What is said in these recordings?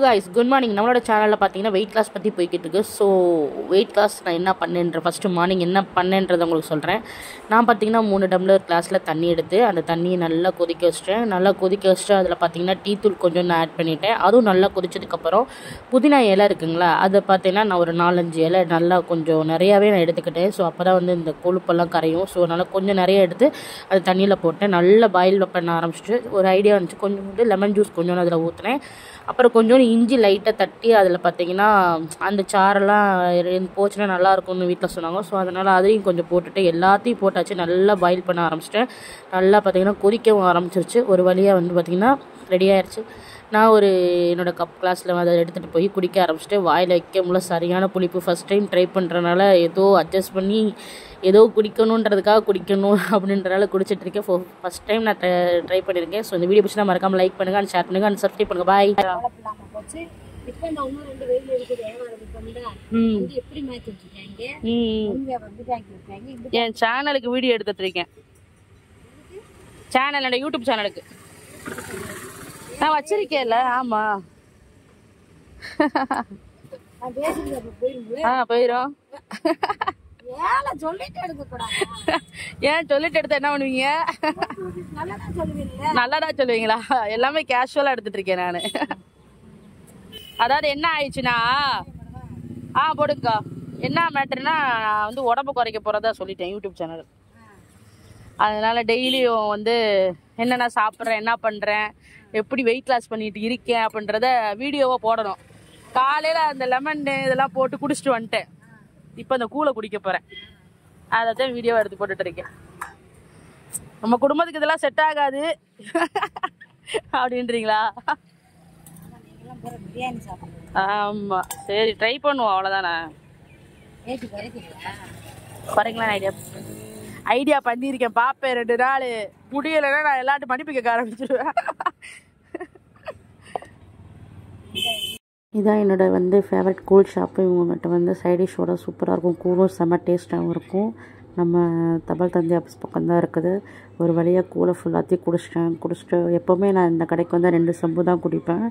guys, good morning. நம்மளோட சேனலில் பார்த்தீங்கன்னா வெயிட் லாஸ் பற்றி போய்கிட்டு இருக்கு. ஸோ வெயிட் லாஸ் நான் என்ன பண்ணேன்ற ஃபஸ்ட்டு மார்னிங் என்ன பண்ணேன்றதை உங்களுக்கு சொல்கிறேன். நான் பார்த்தீங்கன்னா 3 டம்ளர் கிளாஸில் தண்ணி எடுத்து அந்த தண்ணியை நல்லா கொதிக்க வச்சிட்டேன். நல்லா கொதிக்க வச்சுட்டு அதில் பார்த்தீங்கன்னா டீ தூள் கொஞ்சம் நான் ஆட் பண்ணிவிட்டேன். அதுவும் நல்லா கொதிச்சதுக்கப்புறம் புதினா இலை இருக்குங்களா, அதை பார்த்தீங்கன்னா நான் ஒரு 4-5 இலை நல்லா கொஞ்சம் நிறையாவே நான் எடுத்துக்கிட்டேன். ஸோ அப்போ தான் வந்து இந்த கொழுப்பெல்லாம் கரையும். ஸோ அதனால் கொஞ்சம் நிறைய எடுத்து அது தண்ணியில் போட்டேன். நல்லா பாயில் பண்ண ஆரம்பிச்சிட்டு ஒரு ஐடியா வந்துச்சு. கொஞ்சம் வந்து லெமன் ஜூஸ் கொஞ்சம் அதில் ஊற்றினேன். அப்புறம் கொஞ்சோண்டு இஞ்சி லைட்டாக தட்டி அதில் பார்த்தீங்கன்னா அந்த சாரெல்லாம் போச்சுன்னா நல்லாயிருக்கும்னு வீட்டில் சொன்னாங்க. ஸோ அதனால் அதையும் கொஞ்சம் போட்டுட்டு எல்லாத்தையும் போட்டாச்சு. நல்லா பாயில் பண்ண ஆரம்பிச்சிட்டேன். நல்லா பார்த்தீங்கன்னா கொதிக்கவும் ஆரம்பிச்சிருச்சு. ஒரு வழியாக வந்து பார்த்திங்கன்னா ரெடி ஆயிடுச்சு. நான் ஒரு என்னோடய கப் கிளாஸில் அதை எடுத்துகிட்டு போய் குடிக்க ஆரம்பிச்சிட்டு வாயில் வைக்க முடியல, சரியான புளிப்பு. ஃபஸ்ட் டைம் ட்ரை பண்ணுறனால ஏதோ அட்ஜஸ்ட் பண்ணி ஏதோ குடிக்கணுன்றதுக்காக குடிக்கணும் அப்படின்றனால குடிச்சிட்ருக்கேன். ஃபஸ்ட் டைம் நான் ட்ரை பண்ணியிருக்கேன். ஸோ இந்த வீடியோ பிடிச்சா மறக்காமல் லைக் பண்ணுங்கள், அண்ட் ஷேர் பண்ணுங்கள், அண்ட் சப்ஸ்கிரைப் பண்ணுங்கள். பாய். என் சேனலுக்கு வீடியோ எடுத்துட்டு இருக்கேன். சேனல் என்னோட யூடியூப் சேனலுக்கு நான் வச்சிருக்கேன்ல. ஆமா போயிரும். ஏன் சொல்லிட்டு எடுத்த என்ன பண்ணுவீங்க? நல்லாடா சொல்லுவீங்களா? எல்லாமே கேஷுவலா எடுத்துட்டு இருக்கேன் நானு. அதாவது என்ன ஆயிடுச்சுன்னா போடுங்கக்கா, என்ன மேட்டர்னா நான் வந்து உடம்பு குறைக்க போறதா சொல்லிட்டேன் யூடியூப் சேனல். அதனால டெய்லியும் வந்து என்னென்ன சாப்பிட்றேன், என்ன பண்ணுறேன், எப்படி வெயிட் லாஸ் பண்ணிட்டு இருக்கேன் அப்படின்றத வீடியோவாக போடணும். காலையில் அந்த லெமன் இதெல்லாம் போட்டு குடிச்சிட்டு வந்துட்டேன். இப்போ அந்த கூலை குடிக்க போகிறேன். அதை தான் வீடியோவை எடுத்து போட்டுட்டு இருக்கேன். நம்ம குடும்பத்துக்கு இதெல்லாம் செட் ஆகாது அப்படின்றீங்களா? ஆமாம், சரி ட்ரை பண்ணுவோம், அவ்வளோதானே. குறைங்களா ஐடியா பண்ணியிருக்கேன். பார்ப்பேன் 2 நாள். முடியலைன்னா நான் எல்லாட்டும் மன்னிப்பு கேட்க ஆரம்பிச்சிடுவேன். இதான் என்னோட வந்து ஃபேவரட் கூல் ஷாப்பு. இவங்ககிட்ட வந்து சைடிஷோட சூப்பராக இருக்கும். கூலும் செம்ம டேஸ்ட்டாகவும் இருக்கும். நம்ம தபால் தந்தி ஆஃபீஸ் பக்கம் தான் இருக்குது. ஒரு வழியாக கூலை ஃபுல்லாத்தையும் குடிச்சிட்டு எப்போவுமே நான் இந்த கடைக்கு வந்து 2 செம்பு தான் குடிப்பேன்.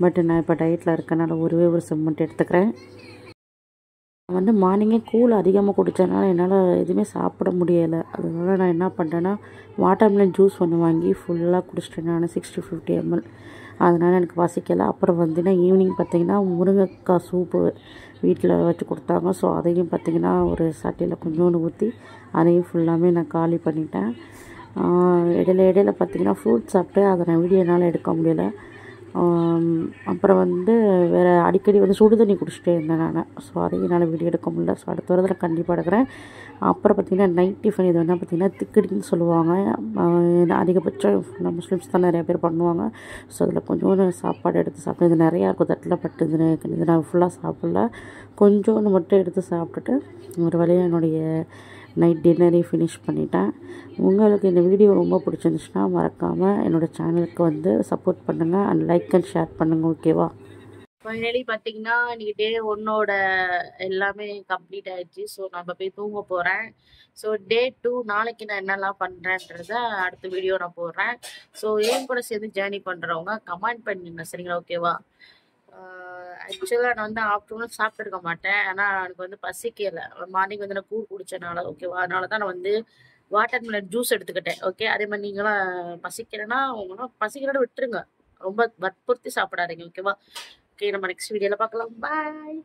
பட் நான் இப்போ டயட்டில் இருக்கனால ஒரு செம்பு மட்டும் எடுத்துக்கிறேன். வந்து மார்னிங்கே கூழ் அதிகமாக குடித்ததுனால என்னால் எதுவுமே சாப்பிட முடியலை. அதனால நான் என்ன பண்ணுறேன்னா வாட்டர்மெலன் ஜூஸ் ஒன்று வாங்கி ஃபுல்லாக குடிச்சிட்டேன் நான், 60-50 ml. அதனால் எனக்கு பசிக்கலை. அப்புறம் வந்துன்னா ஈவினிங் பார்த்திங்கன்னா முருங்கைக்காய் சூப்பு வீட்டில் வச்சு கொடுத்தாங்க. ஸோ அதையும் பார்த்திங்கன்னா ஒரு சட்டியில் கொஞ்சோண்டு ஊற்றி அதையும் ஃபுல்லாமே நான் காலி பண்ணிட்டேன். இடையில பார்த்திங்கன்னா ஃப்ரூட்ஸ் சாப்பிட்டு அதை நான் வீடியோனால் எடுக்க முடியலை. அப்புறம் வந்து வேறு அடிக்கடி வந்து சுடு தண்ணி குடிச்சிட்டே இருந்தேன் நான். ஸோ அதையும் என்னால் வீடியோ எடுக்க முடியல. ஸோ அடுத்த வாரத்தில் கண்டிப்பாக எடுக்கிறேன். அப்புறம் பார்த்திங்கன்னா நைட் டிஃபன் இது என்ன பார்த்திங்கன்னா திக்கடின்னு சொல்லுவாங்க. அதிகபட்சம் முஸ்லீம்ஸ் தான் நிறைய பேர் பண்ணுவாங்க. ஸோ அதில் கொஞ்சோண்டு சாப்பாடு எடுத்து சாப்பிட்டு இது நிறையா இருக்கும் தட்டில் பட்டு இது நான் ஃபுல்லாக சாப்பிடல, கொஞ்சோண்டு மட்டும் எடுத்து சாப்பிட்டுட்டு ஒரு வழியாக என்னுடைய நைட் டின்னரையும் ஃபினிஷ் பண்ணிட்டேன். உங்களுக்கு இந்த வீடியோ ரொம்ப பிடிச்சிருந்துச்சுன்னா மறக்காமல் என்னோடய சேனலுக்கு வந்து சப்போர்ட் பண்ணுங்கள், அண்ட் லைக் அண்ட் ஷேர் பண்ணுங்கள். ஓகேவா? ஃபைனலி பார்த்தீங்கன்னா இன்றைக்கி டே 1 எல்லாமே கம்ப்ளீட் ஆகிடுச்சு. ஸோ நம்ம போய் தூங்க போகிறேன். ஸோ டே 2 நாளைக்கு நான் என்னெல்லாம் பண்ணுறேன்றத அடுத்த வீடியோ நான் போடுறேன். ஸோ என் கூட சேர்ந்து ஜேர்னி பண்ணுறவங்க கமெண்ட் பண்ணுங்க, சரிங்களா? ஓகேவா? ஆக்சுவலாக நான் வந்து ஆஃப்டர்நூன் சாப்பிட்டுருக்க மாட்டேன். ஆனால் எனக்கு வந்து பசிக்கலை. மார்னிங் வந்து நான் கூழ் குடித்தனால, ஓகேவா? அதனால தான் நான் வந்து வாட்டர்மெலன் ஜூஸ் எடுத்துக்கிட்டேன். ஓகே, அதே மாதிரி நீங்களாம் பசிக்கலைன்னா உங்களாம் பசிக்கிறோட விட்டுருங்க. ரொம்ப வற்புறுத்தி சாப்பிடாதீங்க, ஓகேவா? ஓகே, நம்ம நெக்ஸ்ட் வீடியோவில் பார்க்கலாம். பாய்.